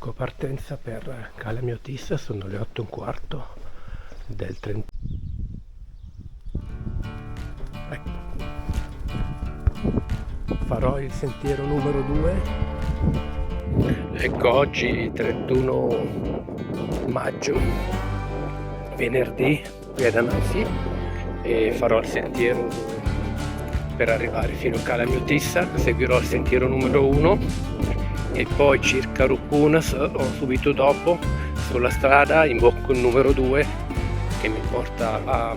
Ecco, partenza per Cala Miotissa, sono le 8:15 del 30. Ecco. Farò il sentiero numero 2. Ecco, oggi 31 maggio, venerdì, qui ad Amalfi, e farò il sentiero per arrivare fino a Cala Miotissa. Seguirò il sentiero numero 1 e poi circa Rukunas o subito dopo sulla strada imbocco il numero 2 che mi porta a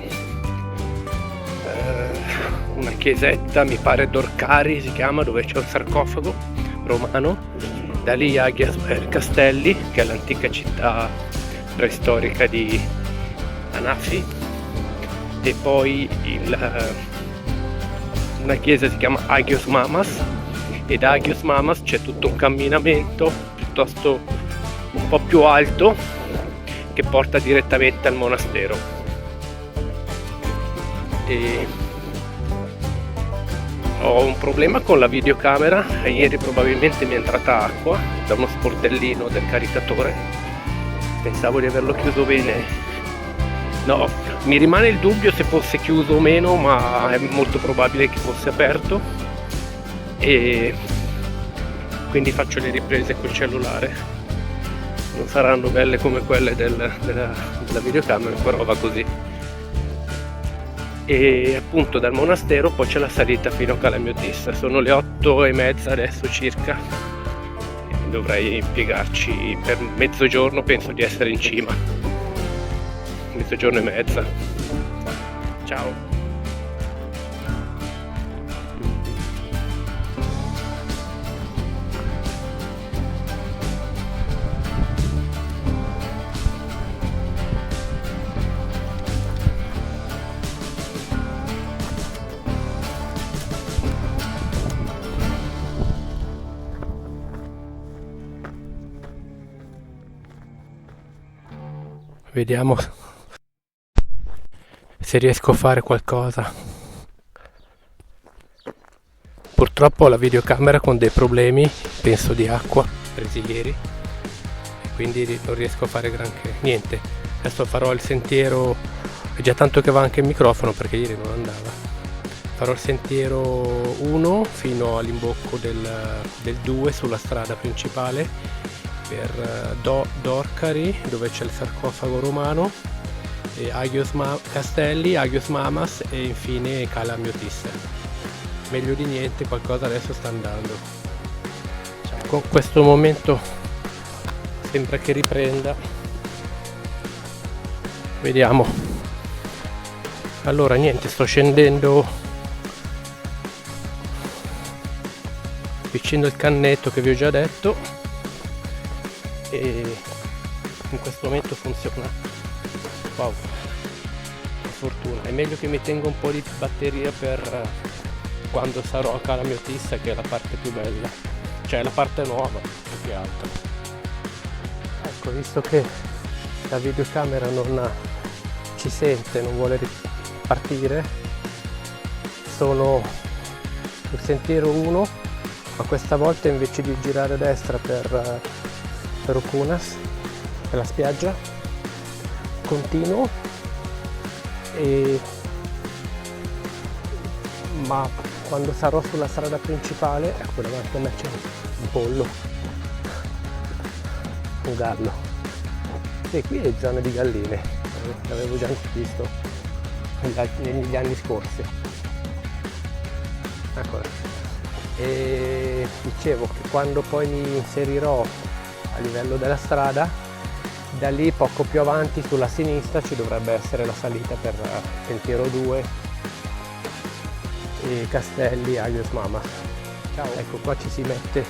una chiesetta, mi pare Dorcari si chiama, dove c'è un sarcofago romano. Da lì Agia Castelli, che è l'antica città preistorica di Anafi, e poi una chiesa si chiama Agios Mamas, e da Agios Mamas c'è tutto un camminamento piuttosto un po' più alto che porta direttamente al monastero. E ho un problema con la videocamera, ieri probabilmente mi è entrata acqua da uno sportellino del caricatore, pensavo di averlo chiuso bene. No, mi rimane il dubbio se fosse chiuso o meno, ma è molto probabile che fosse aperto, e quindi faccio le riprese col cellulare. Non saranno belle come quelle della videocamera, però va così. E appunto dal monastero poi c'è la salita fino a Cala Miotissa. Sono le 8:30 adesso circa, dovrei impiegarci per mezzogiorno, penso di essere in cima, mezzogiorno e mezza. Ciao. Vediamo se riesco a fare qualcosa. Purtroppo ho la videocamera con dei problemi, penso di acqua, presi ieri, e quindi non riesco a fare granché. Niente, adesso farò il sentiero, è già tanto che va anche il microfono perché ieri non andava. Farò il sentiero 1 fino all'imbocco del 2 sulla strada principale, per Dorcari, dove c'è il sarcofago romano, e Agios Castelli, Agios Mamas, e infine Cala Miotissa. Meglio di niente, qualcosa adesso sta andando. Con questo momento sembra che riprenda, vediamo. Allora niente, sto scendendo vicino al cannetto che vi ho già detto, e in questo momento funziona. Wow, che fortuna. È meglio che mi tenga un po' di batteria per quando sarò a Cala Miotissa, che è la parte più bella, cioè la parte nuova più che altro. Ecco, visto che la videocamera non ci sente, non vuole ripartire, sono sul sentiero 1, ma questa volta invece di girare a destra per Rukunas, per la spiaggia, continuo, ma quando sarò sulla strada principale, ecco davanti a me c'è un pollo, un gallo, e qui è zona di galline, l'avevo già visto negli anni scorsi. Eccola. E dicevo che quando poi mi inserirò a livello della strada, da lì poco più avanti sulla sinistra ci dovrebbe essere la salita per sentiero 2 e Castelli, Agios Mamas. Ciao. Ecco, qua ci si mette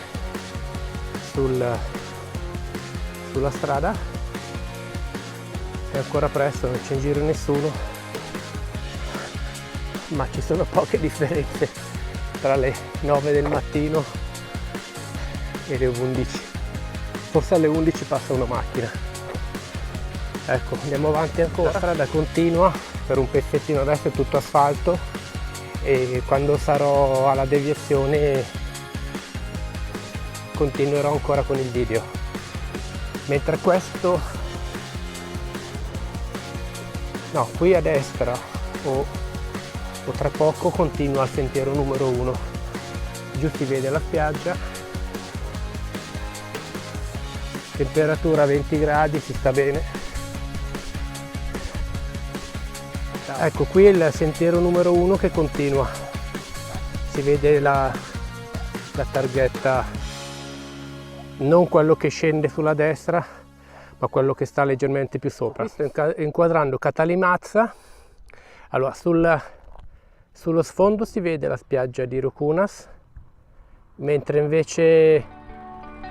sulla strada, è ancora presto, non c'è in giro nessuno, ma ci sono poche differenze tra le 9 del mattino e le 11. Forse alle 11 passa una macchina. Ecco, andiamo avanti ancora. La strada continua per un pezzettino, adesso è tutto asfalto, e quando sarò alla deviazione continuerò ancora con il video. mentre questo, no, qui a destra o tra poco continua al sentiero numero 1. Giù si vede la spiaggia, temperatura 20 gradi, si sta bene. Ecco qui il sentiero numero 1 che continua, si vede la targhetta, non quello che scende sulla destra ma quello che sta leggermente più sopra. Sto inquadrando Katalimazza. Allora sullo sfondo si vede la spiaggia di Rokunas, mentre invece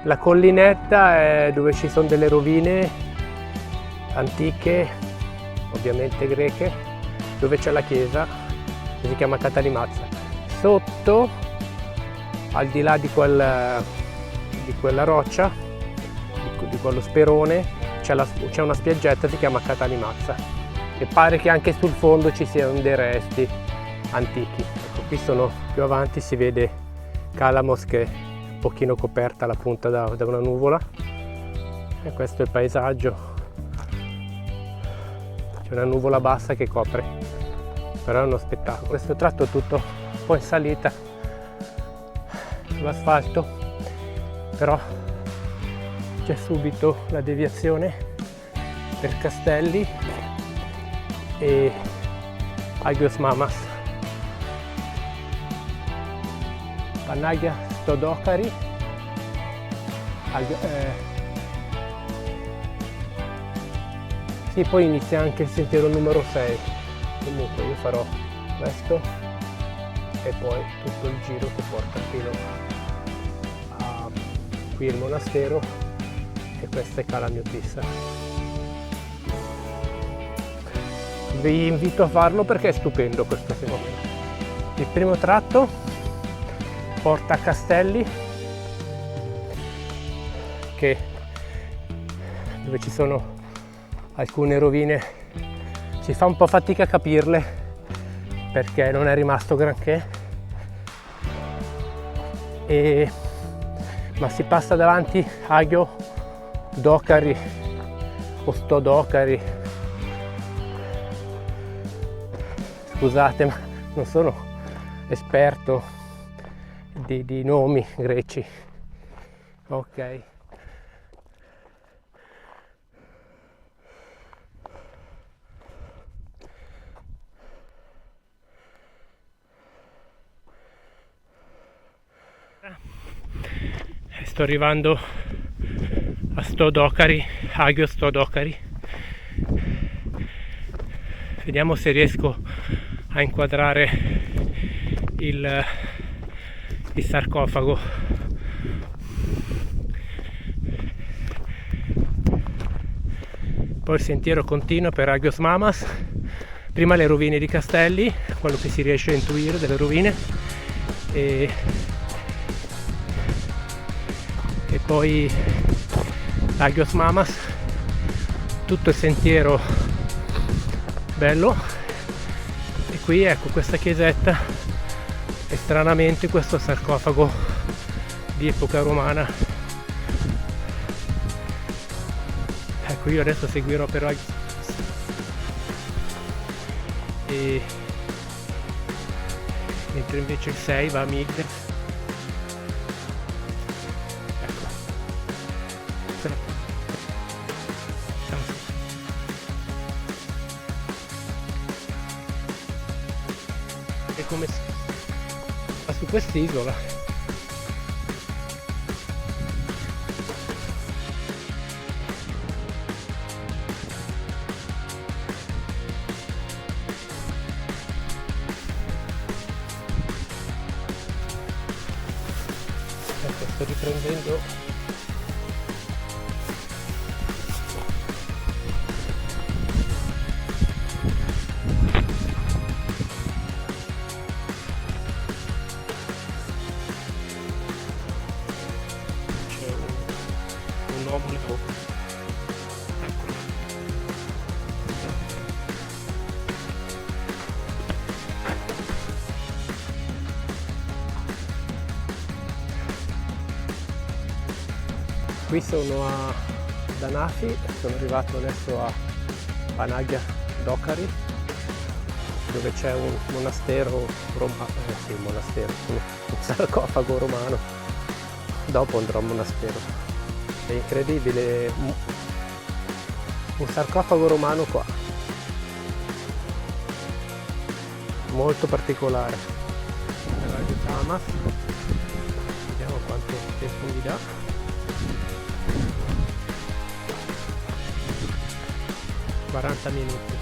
la collinetta è dove ci sono delle rovine antiche, ovviamente greche, dove c'è la chiesa che si chiama Katalimazza. Sotto, al di là di quella roccia, di quello sperone, c'è una spiaggetta, si chiama Katalimazza, e pare che anche sul fondo ci siano dei resti antichi. Ecco, qui più avanti si vede Kalamos che è un pochino coperta la punta da una nuvola, e questo è il paesaggio. C'è una nuvola bassa che copre, però è uno spettacolo. Questo tratto è tutto un po' in salita sull'asfalto, però c'è subito la deviazione per Castelli e Agios Mamas. Panagia Stodokari, sì, poi inizia anche il sentiero numero 6. Comunque io farò questo e poi tutto il giro che porta fino a qui il monastero, e questa è Cala Miotissa. Vi invito a farlo perché è stupendo questo fenomeno. Il primo tratto porta a Castelli, dove ci sono alcune rovine. Si fa un po' fatica a capirle perché non è rimasto granché, ma si passa davanti Agio Dokari o Stodokari. Scusate, ma non sono esperto di nomi greci. Ok. Sto arrivando a Stodokari, Agio Stodokari. Vediamo se riesco a inquadrare il sarcofago. Poi il sentiero continua per Agios Mamas, prima le rovine di Castelli, quello che si riesce a intuire delle rovine, e poi Agios Mamas, tutto il sentiero bello. E qui ecco questa chiesetta, e stranamente questo sarcofago di epoca romana. Ecco, io adesso seguirò però mentre invece il 6 va a Mignes. È come su quest'isola. Ecco, sto riprendendo un obbligo. Qui sono a da Nafi. Sono arrivato adesso a Panagia Dokari, dove c'è un monastero romano, sì, un monastero, un sarcofago romano. Dopo andrò al monastero. È incredibile, un sarcofago romano qua, molto particolare. Vediamo quanto tempo mi dà. $40 minuti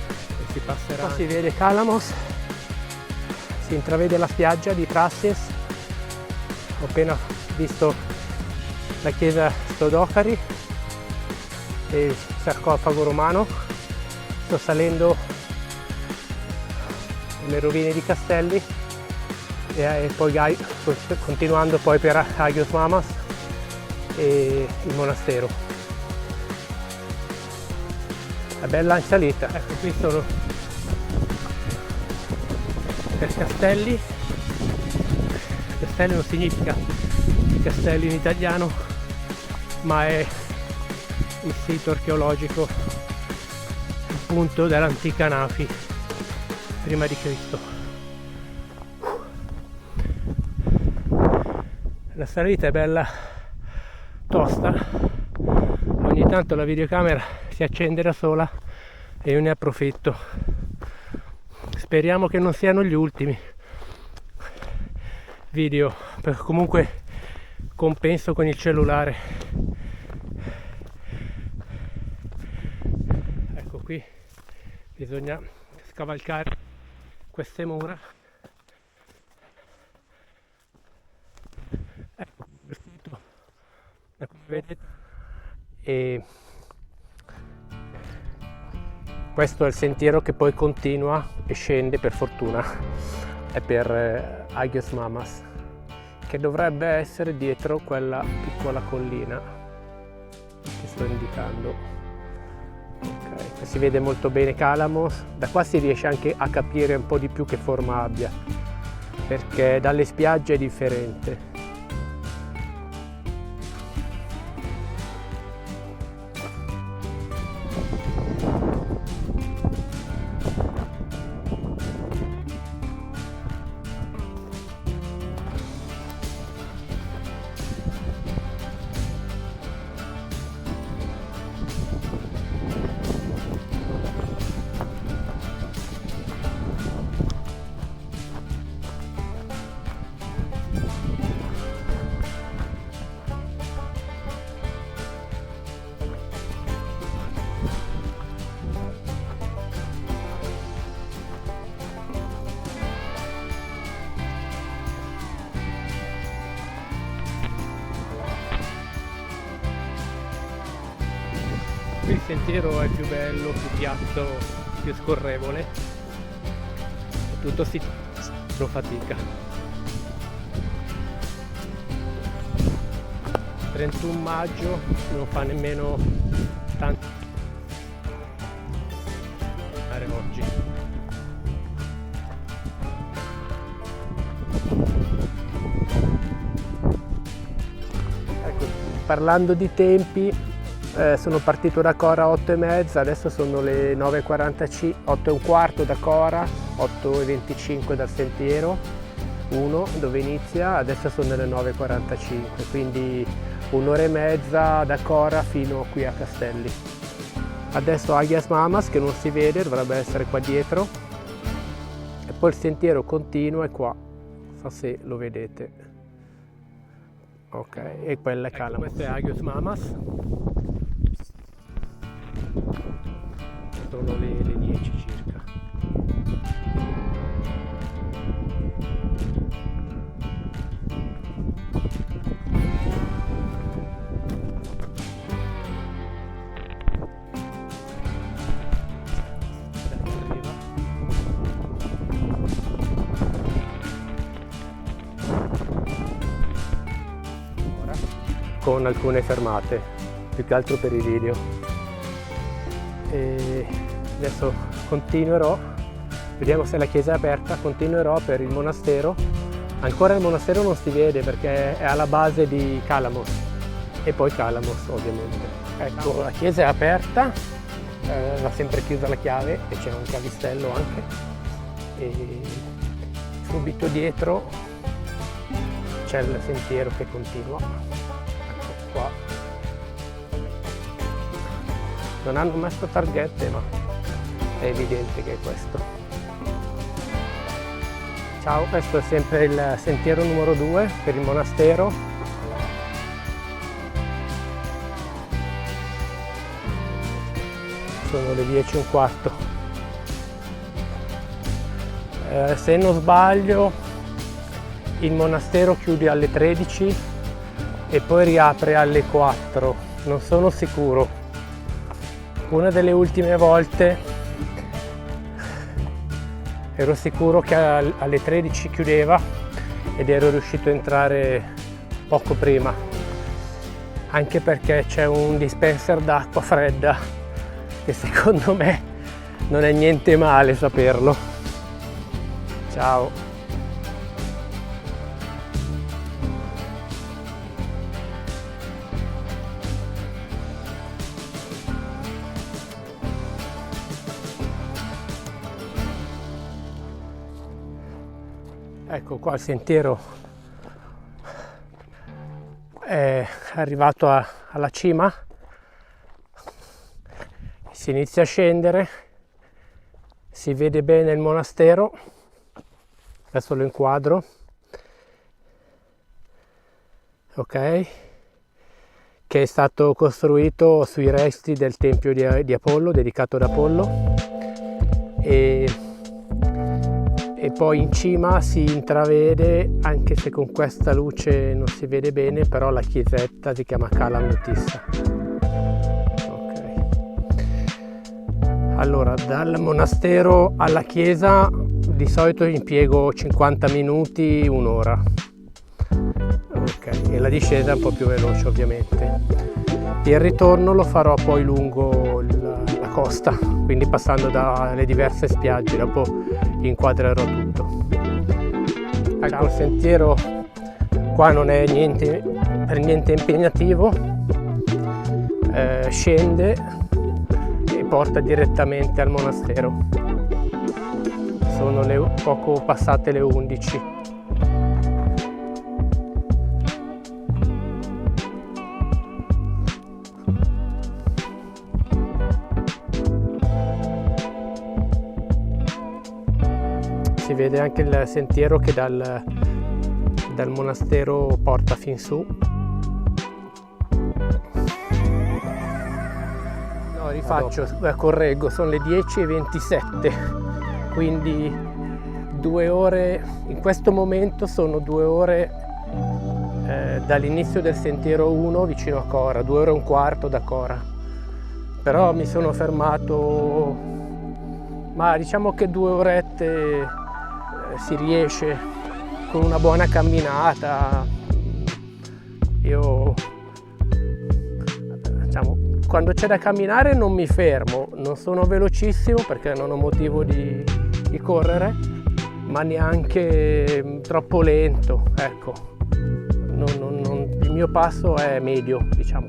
e si passerà. Qua si vede Kalamos, si intravede la spiaggia di Trassis. Ho appena visto la chiesa Stodokari e il sarcofago romano. Sto salendo le rovine di Castelli e poi continuando poi per Agios Mamas e il monastero. È bella in salita. Ecco, qui sono per Castelli. Castelli non significa castelli in italiano, ma è il sito archeologico, il punto dell'antica Nafi prima di Cristo. La salita è bella tosta, ogni tanto la videocamera si accende da sola e io ne approfitto. Speriamo che non siano gli ultimi video, perché comunque compenso con il cellulare. Ecco, qui bisogna scavalcare queste mura. Ecco, come vedete, e questo è il sentiero che poi continua e scende, per fortuna, è per Agios Mamas, che dovrebbe essere dietro quella piccola collina che sto indicando. Ok, si vede molto bene Kalamos. Da qua si riesce anche a capire un po' di più che forma abbia, perché dalle spiagge è differente. Qui il sentiero è più bello, più piatto, più scorrevole, tutto si fa fatica. 31 maggio non fa nemmeno tanto oggi. Ecco, parlando di tempi, sono partito da Cora 8:30, adesso sono le 9:45, 8:15 da Cora, 8:25 dal sentiero 1 dove inizia, adesso sono le 9:45, quindi un'ora e mezza da Cora fino qui a Castelli. Adesso Agios Mamas, che non si vede, dovrebbe essere qua dietro, e poi il sentiero continua è qua, non so se lo vedete. Ok, e quella è Kalamos. Ecco, questo è Agios Mamas. Sono le 10 circa. Con alcune fermate, più che altro per i video. E adesso continuerò, vediamo se la chiesa è aperta, continuerò per il monastero. Ancora il monastero non si vede perché è alla base di Kalamos, e poi Calamos ovviamente. Ecco, la chiesa è aperta, va sempre chiusa la chiave e c'è un cavistello anche, e subito dietro c'è il sentiero che continua. Ecco qua, non hanno messo targhette, ma è evidente che è questo. Ciao, questo è sempre il sentiero numero 2 per il monastero. Sono le 10:15. Se non sbaglio il monastero chiude alle 13 e poi riapre alle 4, non sono sicuro. Una delle ultime volte ero sicuro che alle 13 chiudeva ed ero riuscito a entrare poco prima, anche perché c'è un dispenser d'acqua fredda che secondo me non è niente male saperlo. Ciao. Ecco qua il sentiero è arrivato alla cima, si inizia a scendere, si vede bene il monastero, adesso lo inquadro, ok, che è stato costruito sui resti del tempio di Apollo, dedicato ad Apollo, e poi in cima si intravede, anche se con questa luce non si vede bene, però la chiesetta si chiama Cala Mutissa. Okay. Allora, dal monastero alla chiesa di solito impiego 50 minuti, un'ora. Okay. E la discesa è un po' più veloce ovviamente. Il ritorno lo farò poi lungo la costa, quindi passando dalle diverse spiagge, dopo inquadrerò tutto. Ecco, il sentiero qua non è per niente impegnativo, scende e porta direttamente al monastero. Sono poco passate le 11. Si vede anche il sentiero che dal monastero porta fin su. No, rifaccio, correggo, sono le 10:27, quindi 2 ore, in questo momento sono 2 ore dall'inizio del sentiero 1 vicino a Cora, 2 ore e un quarto da Cora. Però mi sono fermato, ma diciamo che 2 orette si riesce con una buona camminata. Io, diciamo, quando c'è da camminare non mi fermo, non sono velocissimo perché non ho motivo di correre, ma neanche troppo lento, ecco. Il mio passo è medio, diciamo.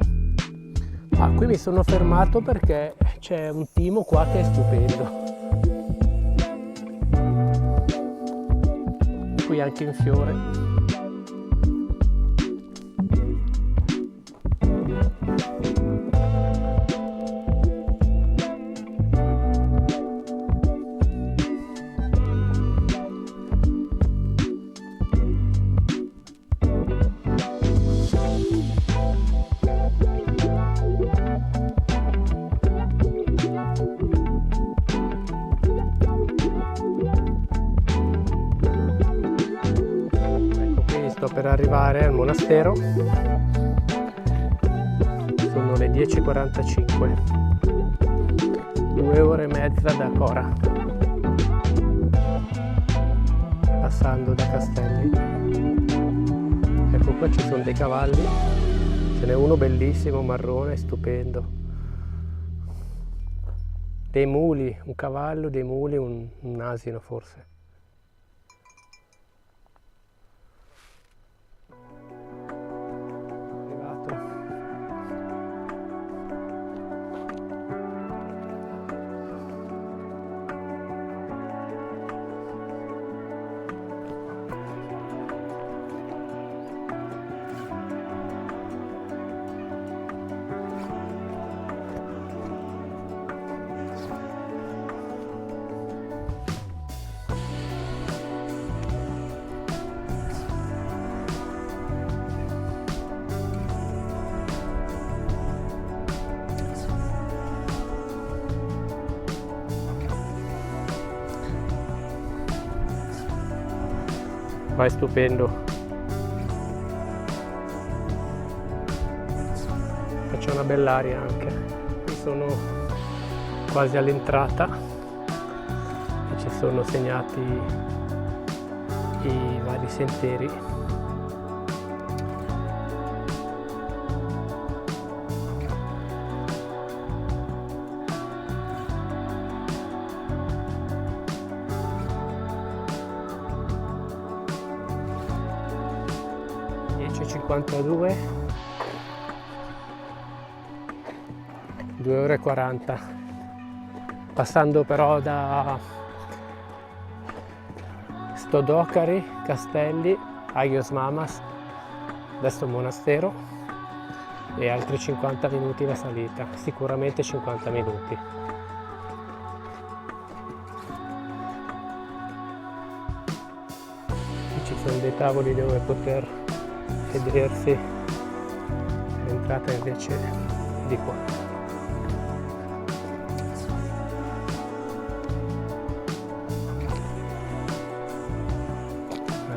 Qui mi sono fermato perché c'è un timo qua che è stupendo. Qui anche in fiore. Sto per arrivare al monastero, sono le 10:45, 2 ore e mezza da Cora, passando da Castelli. Ecco qua ci sono dei cavalli, ce n'è uno bellissimo, marrone, stupendo, dei muli, un cavallo, dei muli, un asino forse. ma è stupendo. C'è una bell'aria anche. Qui sono quasi all'entrata e ci sono segnati i vari sentieri. €10,52, 2,40 €, passando però da Stodocari, Castelli, Agios Mamas, adesso monastero, e altri 50 minuti la salita, sicuramente 50 minuti. Qui ci sono dei tavoli dove poter sedersi, l'entrata invece è di qua.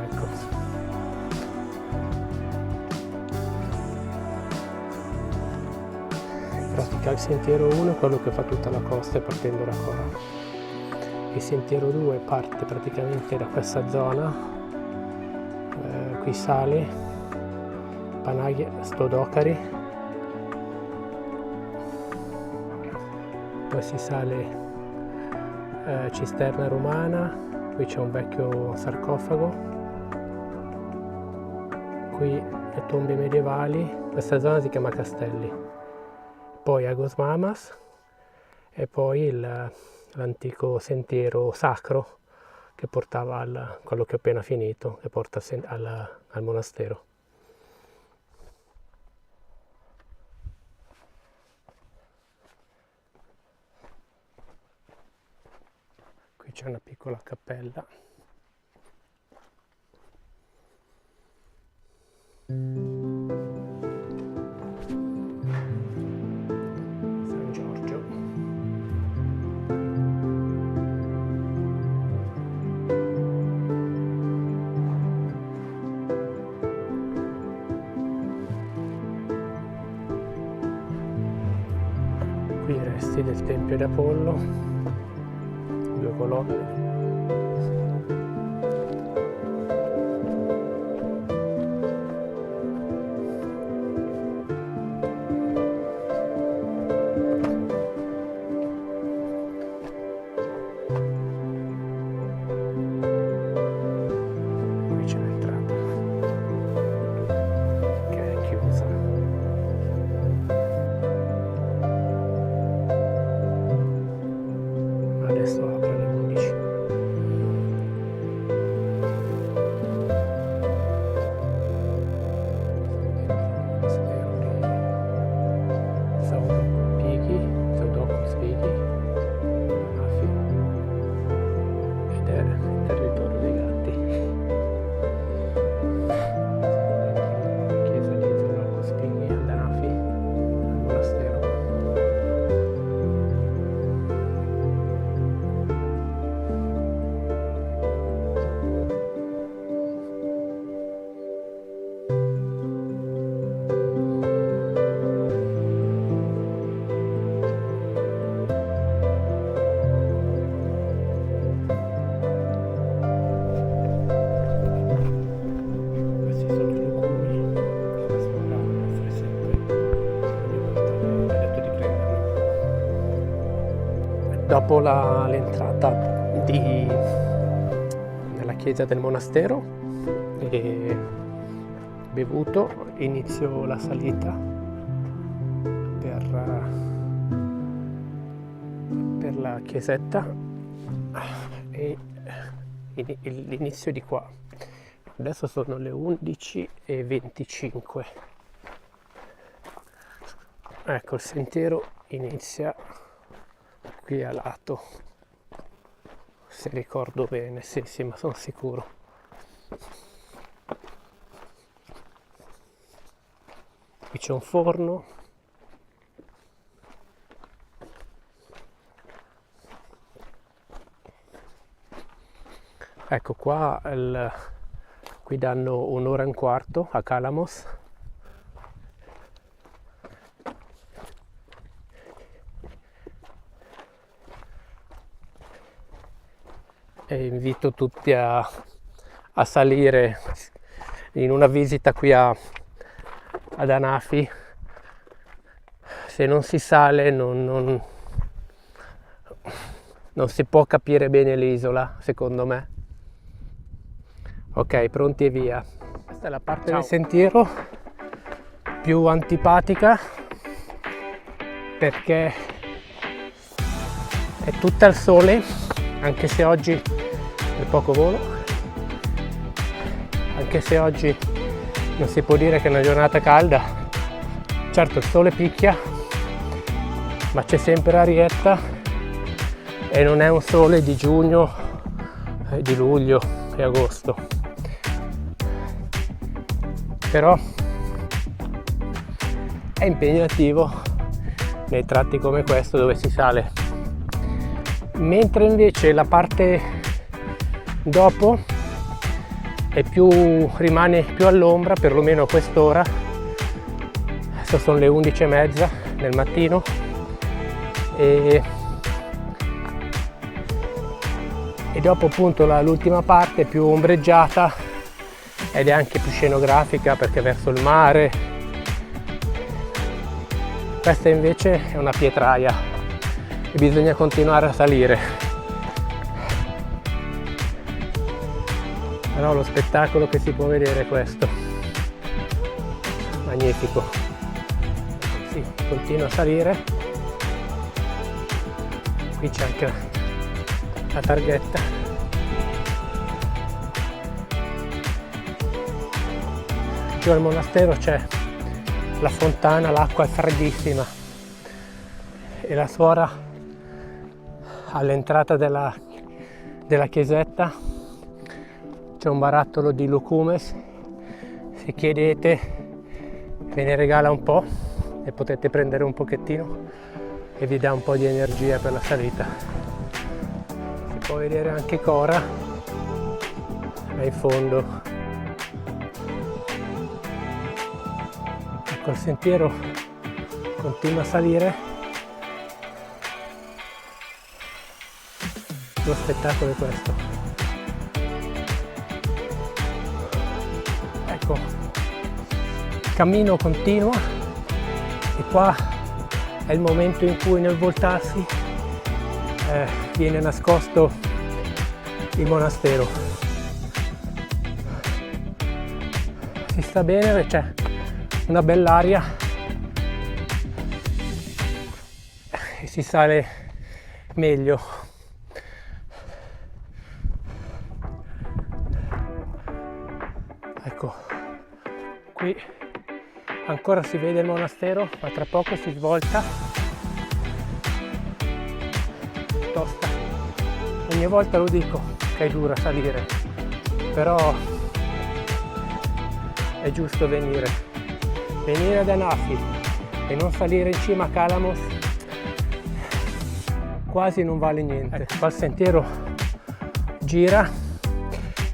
Ecco. In pratica il sentiero 1 è quello che fa tutta la costa partendo da qua. Il sentiero 2 parte praticamente da questa zona, qui sale Panagia, Stodocari, poi si sale Cisterna Romana, qui c'è un vecchio sarcofago, qui le tombe medievali, questa zona si chiama Castelli, poi Agos Mamas e poi l'antico sentiero sacro che portava quello che ho appena finito, che porta al monastero. Qui c'è una piccola cappella. San Giorgio. Qui i resti del Tempio di Apollo, 2 colonne. Qui c'è l'entrata che è chiusa. Adesso apre alle 11. Theotokos Pigi, Anafi, ed è il territorio dei gatti. Chiesa di Theotokos Pigi ad Anafi, al monastero. Questi sono i locumi, sopra offre sempre ogni volta che ho detto di prenderlo. Dopo l'entrata nella chiesa del monastero e bevuto, inizio la salita per la chiesetta e l'inizio di qua. Adesso sono le 11:25. Ecco, il sentiero inizia qui a lato, se ricordo bene, sì, ma sono sicuro. Qui c'è un forno. Ecco qua Qui danno 1 ora e un quarto a Calamos. E invito tutti a salire in una visita qui ad Anafi. Se non si sale non si può capire bene l'isola, secondo me. Ok, pronti e via. Questa è la parte del sentiero più antipatica, perché è tutta al sole, anche se oggi è poco volo, anche se oggi non si può dire che è una giornata calda. Certo, il sole picchia, ma c'è sempre arietta e non è un sole di giugno, di luglio e agosto. Però è impegnativo nei tratti come questo dove si sale, mentre invece la parte dopo rimane più all'ombra, perlomeno a quest'ora. Adesso sono le 11:30 del mattino e dopo appunto l'ultima parte è più ombreggiata ed è anche più scenografica perché è verso il mare. Questa invece è una pietraia e bisogna continuare a salire, però lo spettacolo che si può vedere è questo, magnifico. Sì, continua a salire. Qui c'è anche la targhetta. Giù al monastero c'è la fontana, l'acqua è freddissima e la suora all'entrata della chiesetta c'è un barattolo di lucumes. Se chiedete ve ne regala un po' e potete prendere un pochettino e vi dà un po' di energia per la salita. Si può vedere anche Cora là in fondo. Ecco, il sentiero continua a salire. Lo spettacolo è questo. Ecco, il cammino continua e qua è il momento in cui nel voltarsi viene nascosto il monastero. Si sta bene perché c'è una bell'aria e si sale meglio. Ecco, qui ancora si vede il monastero, ma tra poco si svolta. Tosta. Ogni volta lo dico che è dura salire, però è giusto venire ad Anafi e non salire in cima a Calamos quasi non vale niente. Qua il sentiero gira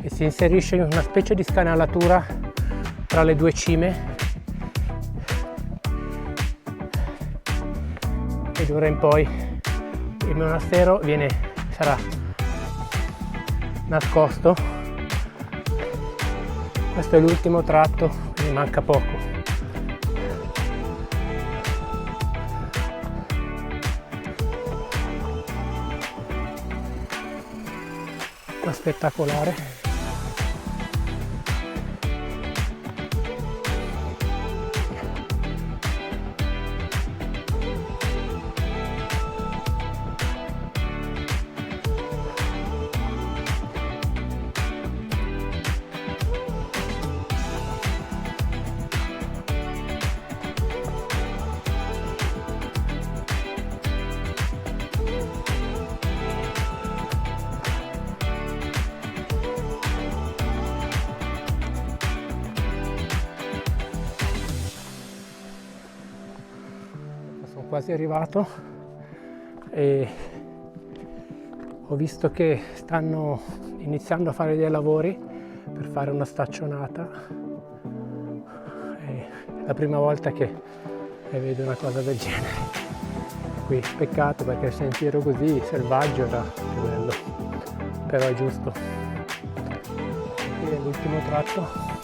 e si inserisce in una specie di scanalatura tra le due cime e d'ora in poi il monastero sarà nascosto. Questo è l'ultimo tratto, quindi manca poco. Spettacolare. Quasi arrivato e ho visto che stanno iniziando a fare dei lavori per fare una staccionata. È la prima volta che vedo una cosa del genere. Qui peccato perché il sentiero così selvaggio era più bello, però è giusto. Qui è l'ultimo tratto.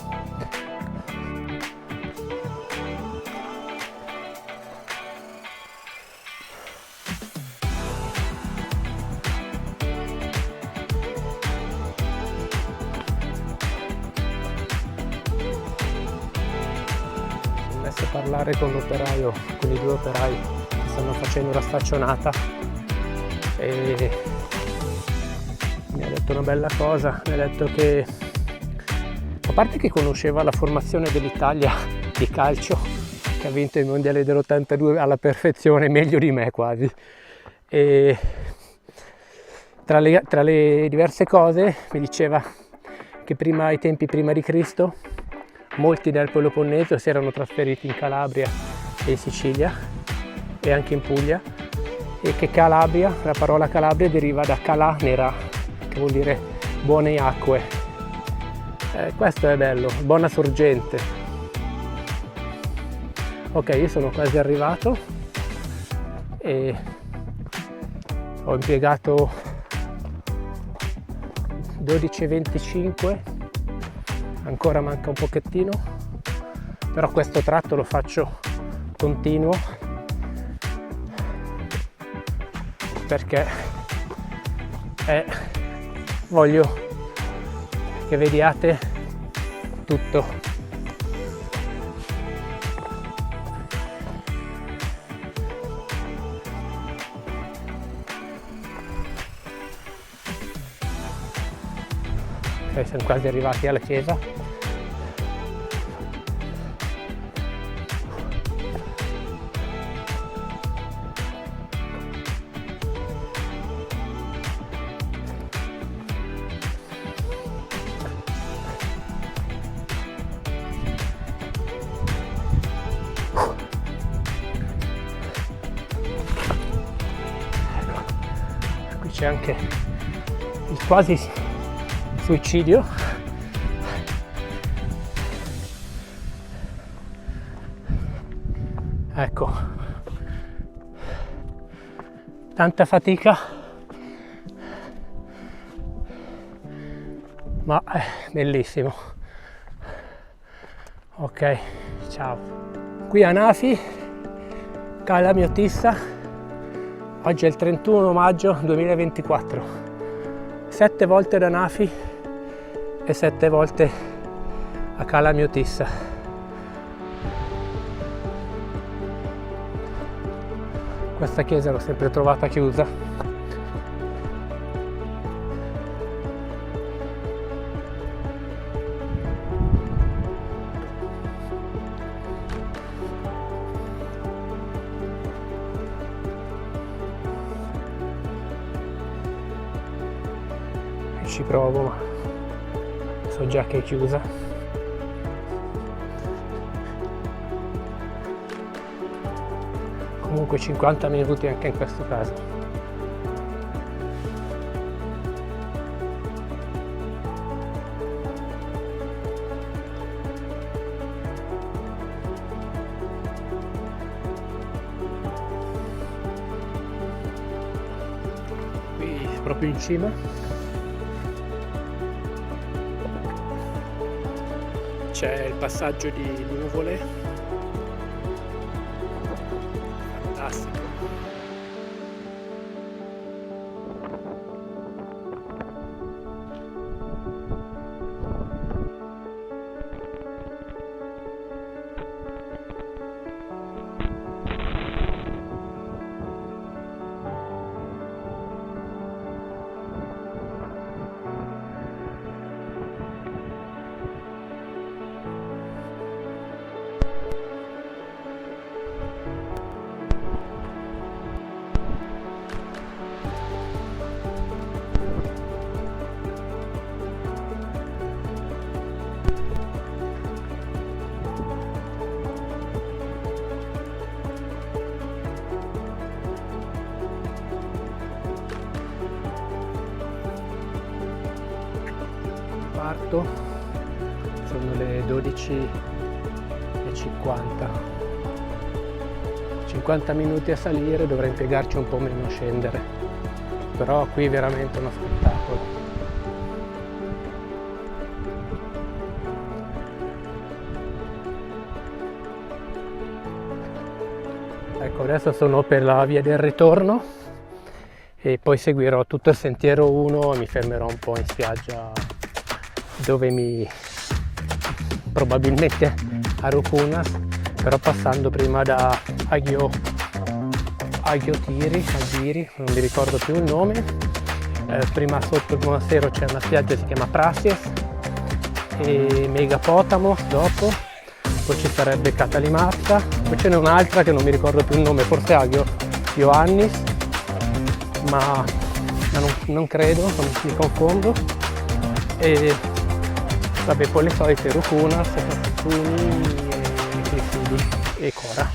Ho messo a parlare con l'operaio, con i due operai che stanno facendo la staccionata, e mi ha detto una bella cosa. Mi ha detto che, a parte che conosceva la formazione dell'Italia di calcio, che ha vinto i mondiali dell'82 alla perfezione, meglio di me quasi, e tra le diverse cose mi diceva che ai tempi prima di Cristo molti del Peloponneso si erano trasferiti in Calabria e in Sicilia e anche in Puglia, e che Calabria, la parola Calabria deriva da Calà Nera, che vuol dire buone acque. Questo è bello, buona sorgente. Ok, io sono quasi arrivato e ho impiegato 12,25, ancora manca un pochettino, però questo tratto lo faccio continuo perché voglio che vediate tutto. Ok, siamo quasi arrivati alla chiesa. Qui c'è anche il quasi suicidio. Ecco, tanta fatica, ma è bellissimo. Ok, ciao. Qui a Nafi, Cala Miotissa, oggi è il 31 maggio 2024. 7 volte da Nafi e 7 volte a Cala Miotissa. Questa chiesa l'ho sempre trovata chiusa. Ci provo, ma so già che è chiusa. Comunque 50 minuti anche in questo caso. Qui proprio in cima c'è il passaggio di nuvole. Fantastico. Parto sono le 12:50. 50 minuti a salire, dovrei impiegarci un po' meno a scendere, però qui è veramente uno spettacolo. Ecco, adesso sono per la via del ritorno e poi seguirò tutto il sentiero 1 e mi fermerò un po' in spiaggia dove probabilmente a Rukunas, però passando prima da Aghiri, non mi ricordo più il nome. Prima sotto il monastero c'è una spiaggia che si chiama Prasies e Megapotamo dopo, poi ci sarebbe Katalimatta, poi ce n'è un'altra che non mi ricordo più il nome, forse Ioannis, ma non credo, non mi confondo. E vabbè, poi le solite Rukunas, Suni e Clifidi e Cora.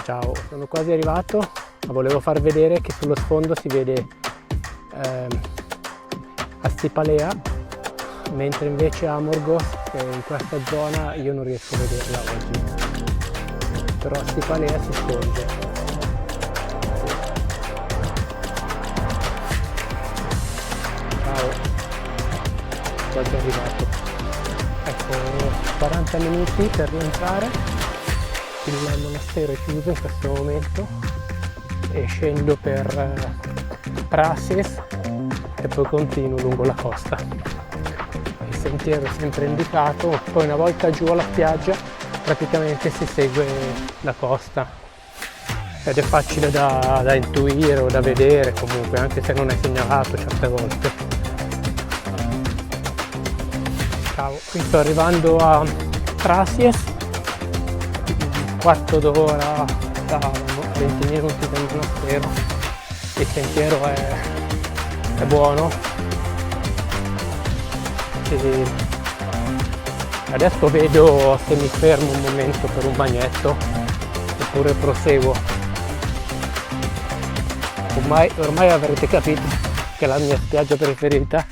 Ciao, sono quasi arrivato, ma volevo far vedere che sullo sfondo si vede Astipalea, mentre invece Amorgos, in questa zona io non riesco a vederla oggi, però Astipalea si scorge. Ciao, quasi arrivato. Ecco, 40 minuti per rientrare, il monastero è chiuso in questo momento e scendo per Prasies e poi continuo lungo la costa. Il sentiero è sempre indicato, poi una volta giù alla spiaggia praticamente si segue la costa ed è facile da intuire o da vedere comunque, anche se non è segnalato certe volte. Ciao, qui sto arrivando a Prasies, un quarto d'ora da 20 minuti dal monastero. Il sentiero è buono e adesso vedo se mi fermo un momento per un bagnetto oppure proseguo. Ormai avrete capito che la mia spiaggia preferita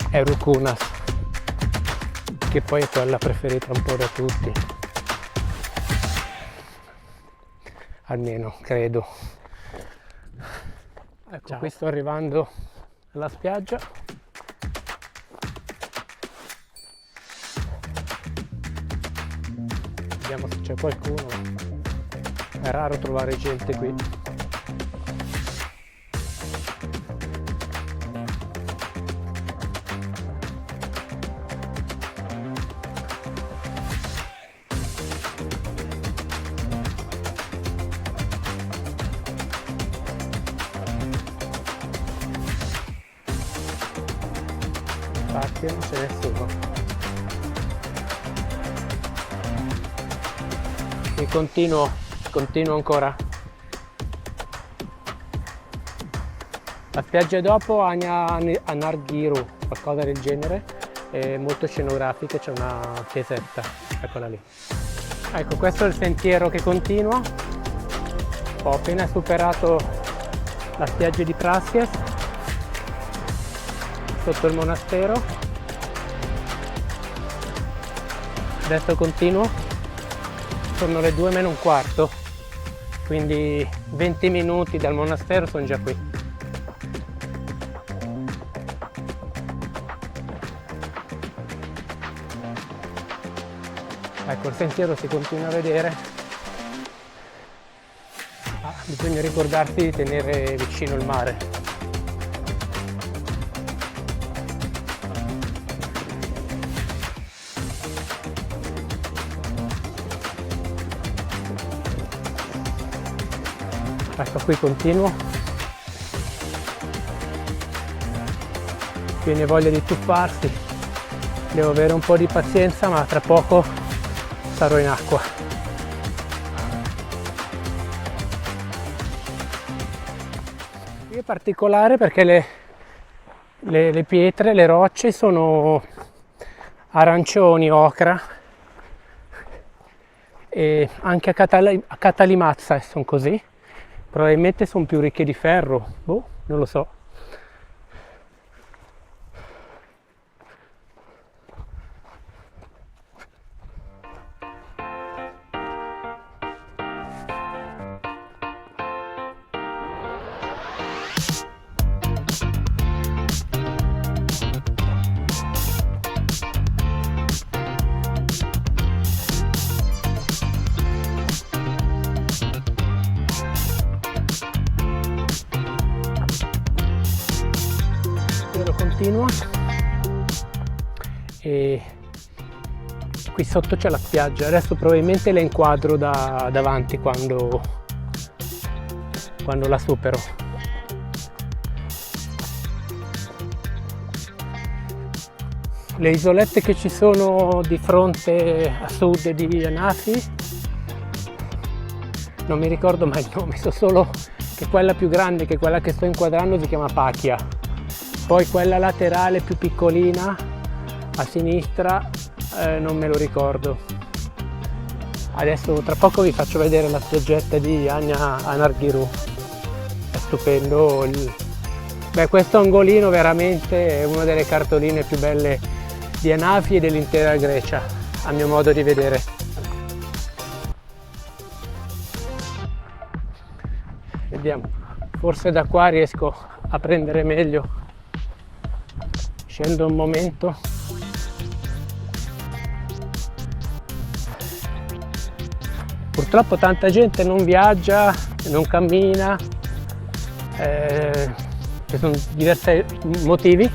è Rukunas, che poi è quella preferita un po' da tutti, almeno credo. Ecco, ciao. Qui sto arrivando alla spiaggia. Vediamo se c'è qualcuno. È raro trovare gente qui. Infatti non c'è nessuno. E continuo ancora. La spiaggia dopo Anarghiru, qualcosa del genere, è molto scenografica, c'è una chiesetta, eccola lì. Ecco, questo è il sentiero che continua. Ho appena superato la spiaggia di Prasies, sotto il monastero. Adesso continuo, sono le 2 meno un quarto, quindi 20 minuti dal monastero sono già qui. Ecco, il sentiero si continua a vedere, bisogna ricordarsi di tenere vicino il mare. Ecco, qui continuo, viene voglia di tuffarsi, devo avere un po' di pazienza, ma tra poco sarò in acqua. Qui è particolare perché le pietre, le rocce sono arancioni, ocra, e anche a Katalimazza sono così. Probabilmente sono più ricche di ferro, boh, non lo so. continua e qui sotto c'è la spiaggia. Adesso probabilmente la inquadro da davanti quando la supero. Le isolette che ci sono di fronte a sud di Anafi, non mi ricordo mai il nome, so solo che quella più grande, che è quella che sto inquadrando, si chiama Pacchia. Poi quella laterale più piccolina a sinistra non me lo ricordo. Adesso tra poco vi faccio vedere la spiaggetta di Anya Anarghiru, è stupendo. Questo angolino veramente è una delle cartoline più belle di Anafi e dell'intera Grecia, a mio modo di vedere. Vediamo, forse da qua riesco a prendere meglio. Scendo un momento. Purtroppo tanta gente non viaggia, non cammina, ci sono diversi motivi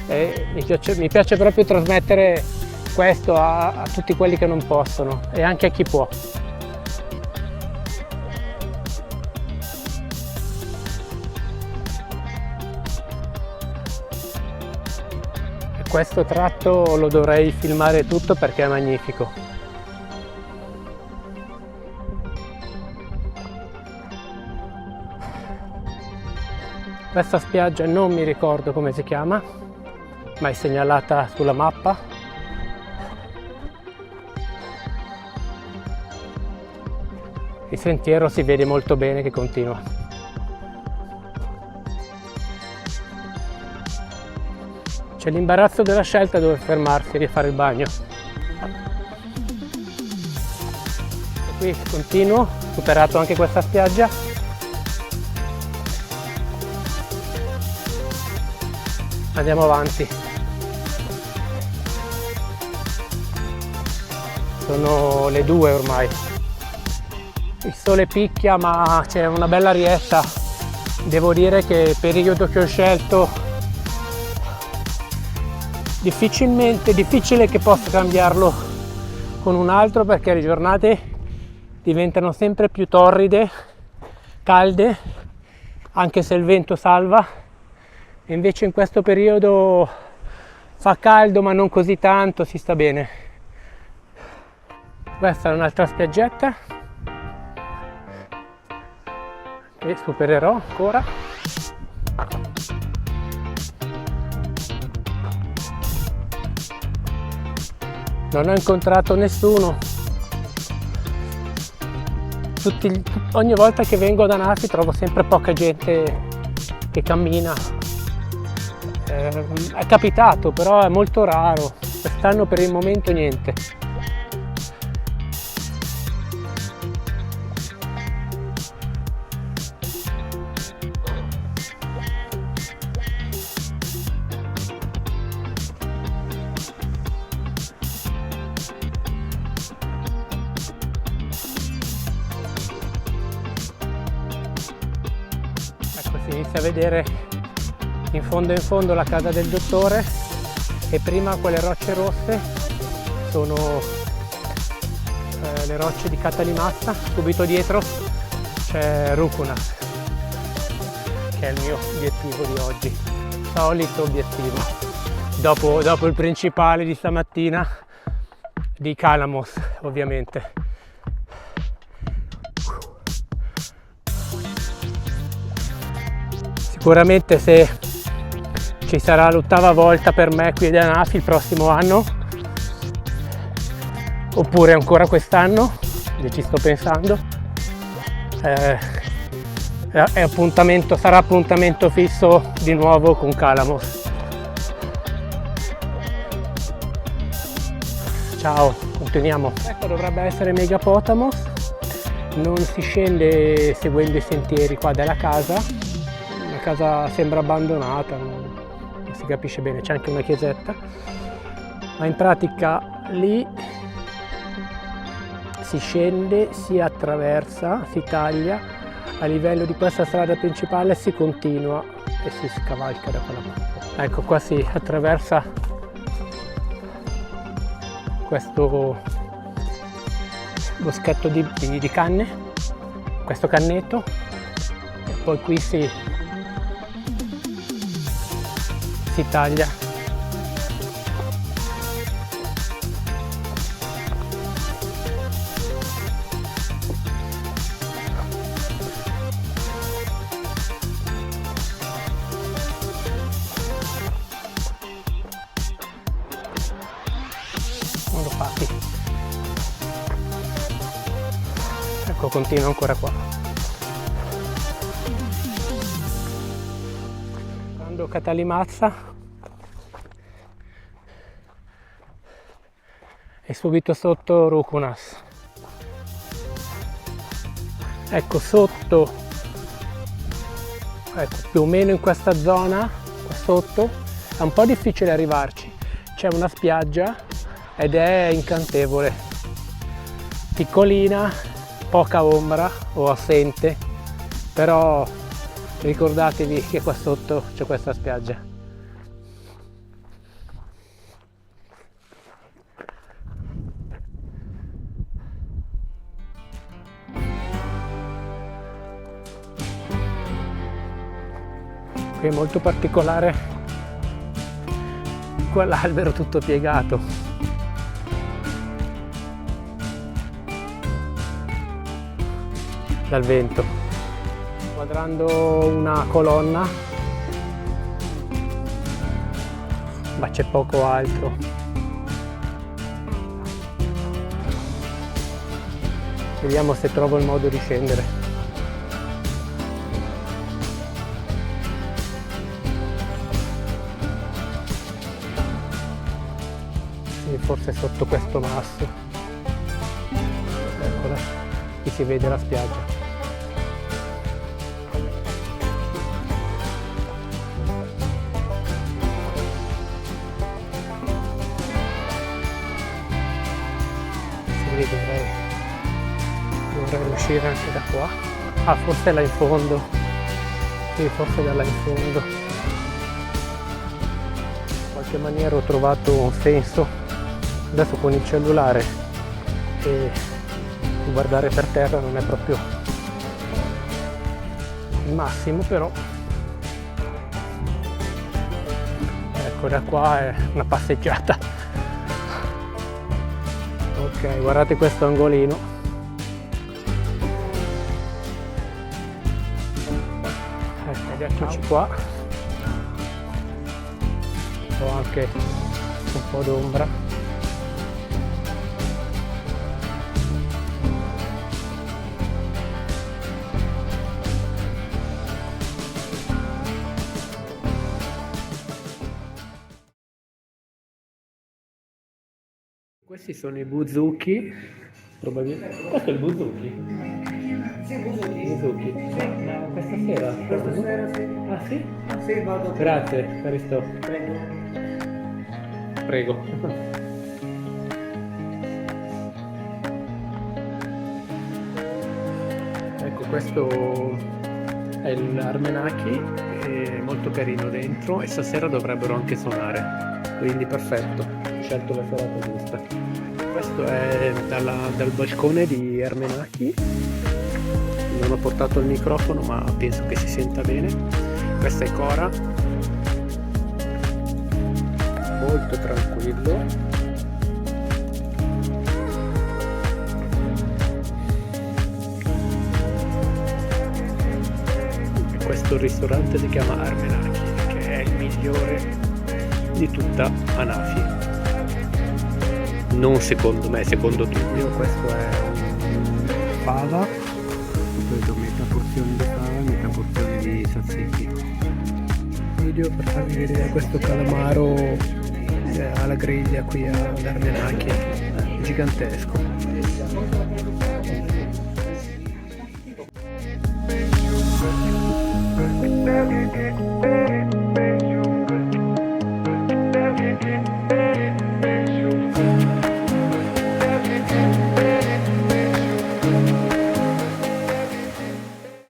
e mi piace proprio trasmettere questo a tutti quelli che non possono e anche a chi può. E questo tratto lo dovrei filmare tutto perché è magnifico. Questa spiaggia non mi ricordo come si chiama, ma è segnalata sulla mappa. Il sentiero si vede molto bene che continua. C'è l'imbarazzo della scelta dove fermarsi e rifare il bagno. E qui continuo, superato anche questa spiaggia. Andiamo avanti. Sono le 2 ormai. Il sole picchia ma c'è una bella arietta. Devo dire che il periodo che ho scelto difficile che possa cambiarlo con un altro, perché le giornate diventano sempre più torride, calde, anche se il vento salva. E invece in questo periodo fa caldo ma non così tanto, si sta bene. Questa è un'altra spiaggetta che supererò ancora. Non ho incontrato nessuno. Ogni volta che vengo ad Anafi trovo sempre poca gente che cammina. È capitato, però è molto raro. Quest'anno per il momento niente. Ecco, si inizia a vedere in fondo la casa del dottore, e prima quelle rocce rosse sono le rocce di Katalimassa. Subito dietro c'è Rukunas, che è il mio obiettivo di oggi, solito obiettivo dopo il principale di stamattina di Kalamos, ovviamente. Sicuramente se ci sarà l'8ª volta per me qui ad Anafi il prossimo anno, oppure ancora quest'anno, io ci sto pensando, sarà appuntamento fisso di nuovo con Kalamos. Ciao, continuiamo. Ecco, dovrebbe essere Megapotamos. Non si scende seguendo i sentieri qua della casa. La casa sembra abbandonata, non si capisce bene, c'è anche una chiesetta, ma in pratica lì si scende, si attraversa, si taglia a livello di questa strada principale, si continua e si scavalca da quella parte. Ecco, qua si attraversa questo boschetto di canne, questo cannetto, e poi qui si taglia. Modo fatti. Ecco, continua ancora qua. Quando Catalimazza e subito sotto Rukunas. Ecco, sotto, ecco, più o meno in questa zona qua sotto è un po' difficile arrivarci. C'è una spiaggia ed è incantevole, piccolina, poca ombra o assente, però ricordatevi che qua sotto c'è questa spiaggia. Qui è molto particolare quell'albero tutto piegato. Dal vento, guardando una colonna, ma c'è poco altro. Vediamo se trovo il modo di scendere. Sì, forse sotto questo masso. Eccola, qui si vede la spiaggia. Dovrei uscire anche da qua. Ah, forse là in fondo. Sì, forse da là in fondo. In qualche maniera ho trovato un senso. Adesso con il cellulare e guardare per terra non è proprio il massimo, però ecco, da qua è una passeggiata. Ok, guardate questo angolino. Eccoci qua. Ho anche un po' d'ombra. Questi sono i buzuki, probabilmente. Questo è il buzuki? Sì, Buzuki. Buzuki. Ma questa sera? Questa sera sì. Ah sì? Sì, vado. Grazie, Caristo. Prego. Prego. Ecco, questo è l'Armenaki, è molto carino dentro e stasera dovrebbero anche suonare, quindi perfetto, ho scelto la serata giusta. Questo è dal balcone di Armenaki, non ho portato il microfono ma penso che si senta bene. Questa è Cora, molto tranquillo. Questo ristorante si chiama Armenaki, che è il migliore di tutta Hanafi. Non secondo me, secondo Tullio. Questo è un fava, vedo metà porzione di fava e metà porzione di tzatziki. Video per farvi vedere questo calamaro alla griglia qui ad Armenaki, gigantesco.